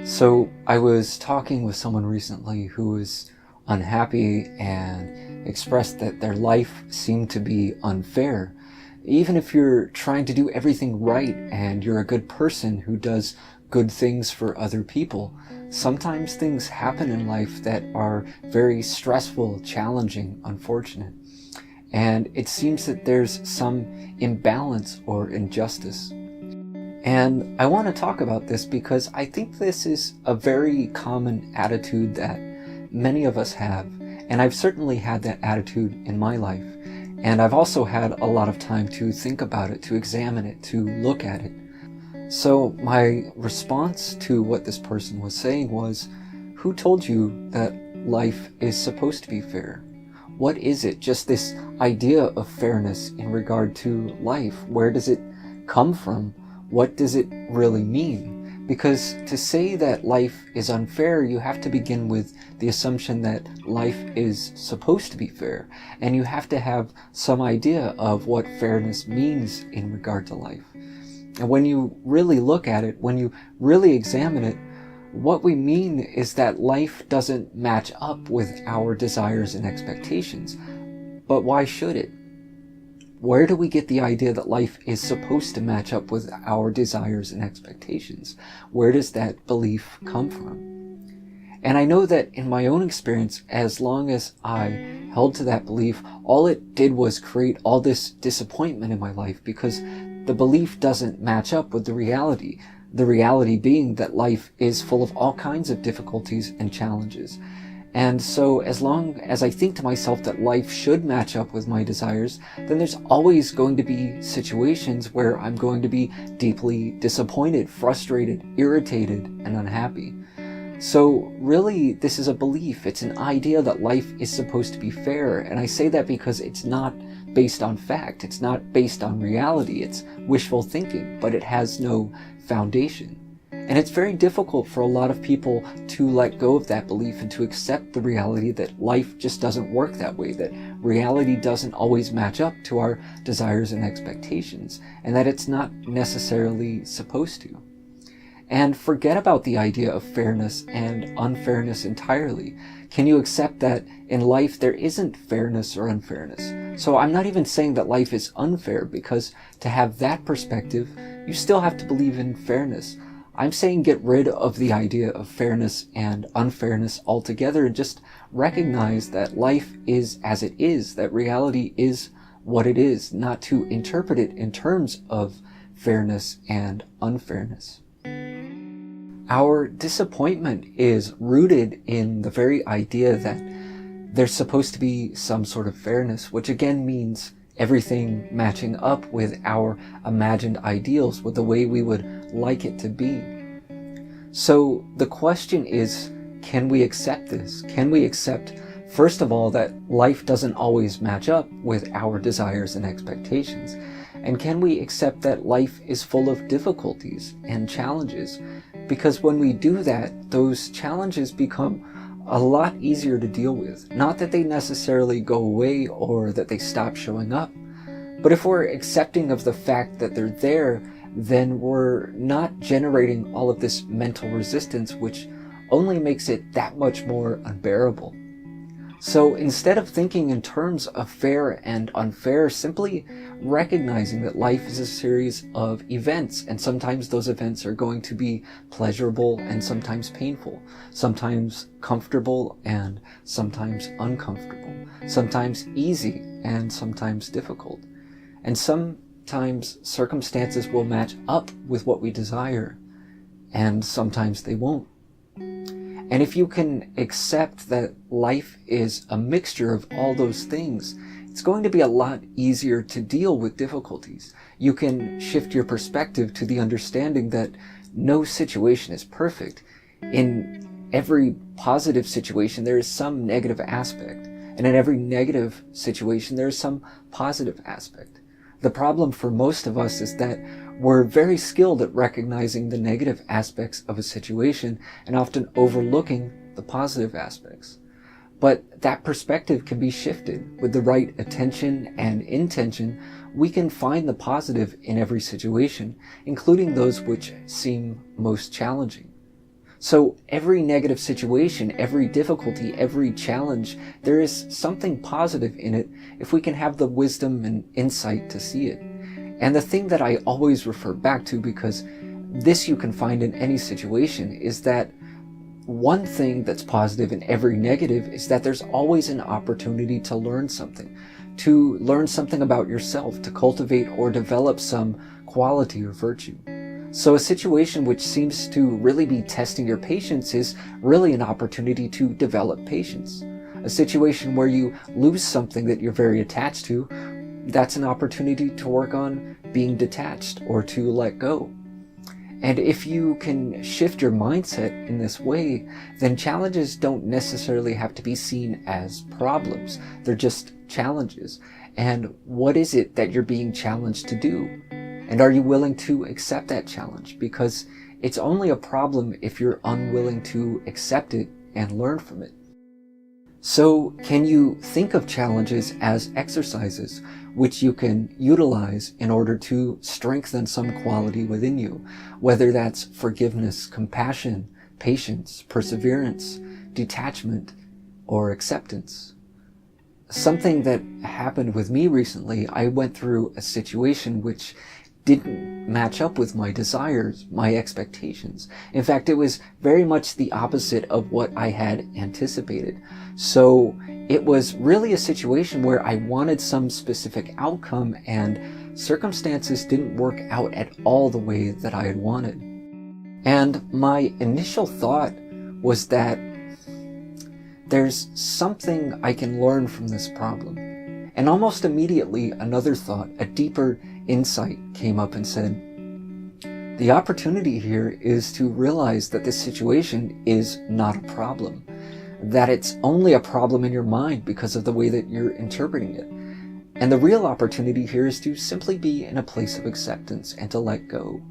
So I was talking with someone recently who was unhappy and expressed that their life seemed to be unfair. Even if you're trying to do everything right and you're a good person who does good things for other people, sometimes things happen in life that are very stressful, challenging, unfortunate. And it seems that there's some imbalance or injustice. And I want to talk about this because I think this is a very common attitude that many of us have. And I've certainly had that attitude in my life. And I've also had a lot of time to think about it, to examine it, to look at it. So my response to what this person was saying was, who told you that life is supposed to be fair? What is it? Just this idea of fairness in regard to life. Where does it come from? What does it really mean? Because to say that life is unfair, you have to begin with the assumption that life is supposed to be fair. And you have to have some idea of what fairness means in regard to life. And when you really look at it, when you really examine it, what we mean is that life doesn't match up with our desires and expectations. But why should it? Where do we get the idea that life is supposed to match up with our desires and expectations? Where does that belief come from? And I know that in my own experience, as long as I held to that belief, all it did was create all this disappointment in my life because the belief doesn't match up with the reality. The reality being that life is full of all kinds of difficulties and challenges. And so as long as I think to myself that life should match up with my desires, then there's always going to be situations where I'm going to be deeply disappointed, frustrated, irritated, and unhappy. So really, this is a belief. It's an idea that life is supposed to be fair. And I say that because it's not based on fact. It's not based on reality. It's wishful thinking, but it has no foundation. And it's very difficult for a lot of people to let go of that belief and to accept the reality that life just doesn't work that way, that reality doesn't always match up to our desires and expectations, and that it's not necessarily supposed to. And forget about the idea of fairness and unfairness entirely. Can you accept that in life there isn't fairness or unfairness? So I'm not even saying that life is unfair, because to have that perspective, you still have to believe in fairness. I'm saying get rid of the idea of fairness and unfairness altogether and just recognize that life is as it is, that reality is what it is, not to interpret it in terms of fairness and unfairness. Our disappointment is rooted in the very idea that there's supposed to be some sort of fairness, which again means everything matching up with our imagined ideals, with the way we would like it to be. So the question is, can we accept this? Can we accept, first of all, that life doesn't always match up with our desires and expectations? And can we accept that life is full of difficulties and challenges? Because when we do that, those challenges become a lot easier to deal with. Not that they necessarily go away or that they stop showing up, but if we're accepting of the fact that they're there, then we're not generating all of this mental resistance, which only makes it that much more unbearable. So instead of thinking in terms of fair and unfair, simply recognizing that life is a series of events, and sometimes those events are going to be pleasurable and sometimes painful, sometimes comfortable and sometimes uncomfortable, sometimes easy and sometimes difficult. And sometimes circumstances will match up with what we desire, and sometimes they won't. And if you can accept that life is a mixture of all those things, it's going to be a lot easier to deal with difficulties. You can shift your perspective to the understanding that no situation is perfect. In every positive situation, there is some negative aspect. And in every negative situation, there is some positive aspect. The problem for most of us is that we're very skilled at recognizing the negative aspects of a situation and often overlooking the positive aspects. But that perspective can be shifted. With the right attention and intention, we can find the positive in every situation, including those which seem most challenging. So every negative situation, every difficulty, every challenge, there is something positive in it if we can have the wisdom and insight to see it. And the thing that I always refer back to, because this you can find in any situation, is that one thing that's positive in every negative is that there's always an opportunity to learn something about yourself, to cultivate or develop some quality or virtue. So a situation which seems to really be testing your patience is really an opportunity to develop patience. A situation where you lose something that you're very attached to, that's an opportunity to work on being detached or to let go. And if you can shift your mindset in this way, then challenges don't necessarily have to be seen as problems. They're just challenges. And what is it that you're being challenged to do? And are you willing to accept that challenge? Because it's only a problem if you're unwilling to accept it and learn from it. So can you think of challenges as exercises which you can utilize in order to strengthen some quality within you, whether that's forgiveness, compassion, patience, perseverance, detachment, or acceptance? Something that happened with me recently, I went through a situation which didn't match up with my desires, my expectations. In fact, it was very much the opposite of what I had anticipated. So it was really a situation where I wanted some specific outcome and circumstances didn't work out at all the way that I had wanted. And my initial thought was that there's something I can learn from this problem. And almost immediately, another thought, a deeper insight came up and said, the opportunity here is to realize that this situation is not a problem, that it's only a problem in your mind because of the way that you're interpreting it. And the real opportunity here is to simply be in a place of acceptance and to let go.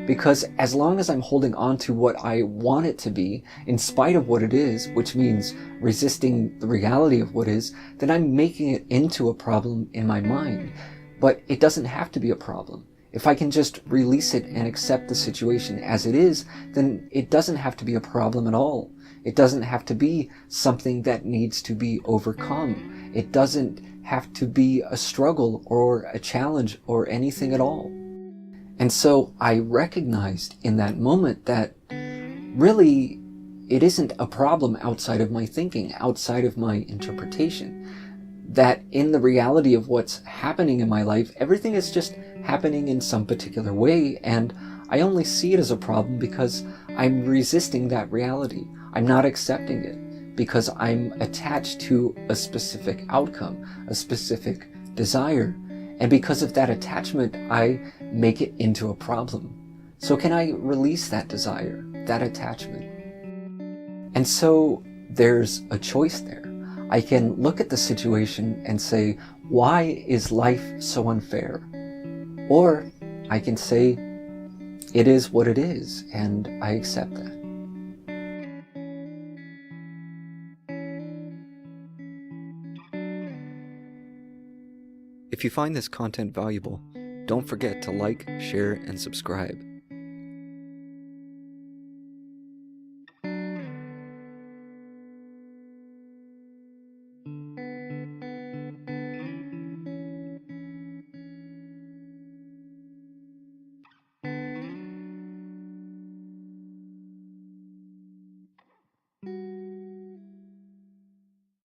Because as long as I'm holding on to what I want it to be, in spite of what it is, which means resisting the reality of what is, then I'm making it into a problem in my mind. But it doesn't have to be a problem. If I can just release it and accept the situation as it is, then it doesn't have to be a problem at all. It doesn't have to be something that needs to be overcome. It doesn't have to be a struggle or a challenge or anything at all. And so I recognized in that moment that really it isn't a problem outside of my thinking, outside of my interpretation. That in the reality of what's happening in my life, everything is just happening in some particular way, and I only see it as a problem because I'm resisting that reality. I'm not accepting it because I'm attached to a specific outcome, a specific desire. And because of that attachment, I make it into a problem. So can I release that desire, that attachment? And so there's a choice there. I can look at the situation and say, why is life so unfair? Or I can say, it is what it is, and I accept that. If you find this content valuable, don't forget to like, share, and subscribe.